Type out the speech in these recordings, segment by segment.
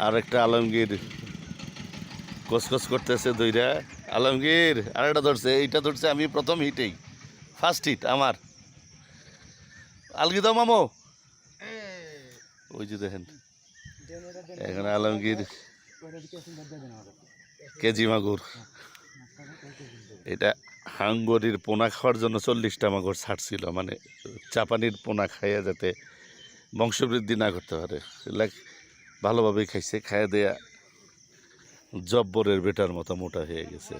আর একটা আলমগীর কসকস করতেছে দুইটা। আলমগীর আরেকটা ধরছে, এইটা ধরছে আমি প্রথম হিটেই, ফার্স্ট হিট আমার। আলগি দাও মামো, ওই যে দেখেন এখানে আলমগীর কেজি মাগুর। এটা হাঙ্গরির পোনা খাওয়ার জন্য 40টা মাগুর ছাড়ছিল, মানে চাপানির পোনা খাইয়া যাতে বংশবৃদ্ধি না করতে পারে। ভালোভাবেই খাইছে, খাইয়া দেয়া জব্বরের বেটার মতো মোটা হয়ে গেছে।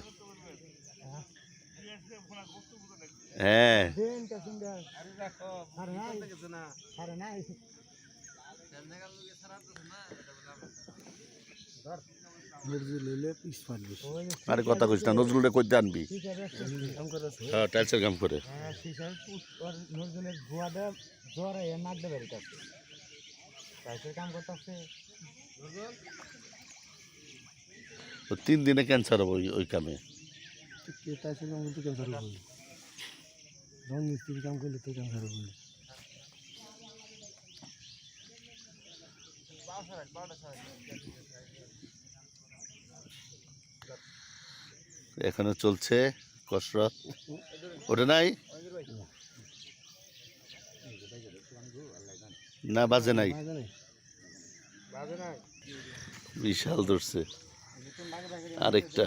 হ্যাঁ আরে কথা কইস না, নজরুলে কই আনবি? হ্যাঁ টাইলসের কাম করে। 3 দিনে ক্যান্সার হবে ওই কামে। এখনো চলছে কসরত, ওটা নাই না, বাজে নাই, বিশাল ধরছে আরেকটা।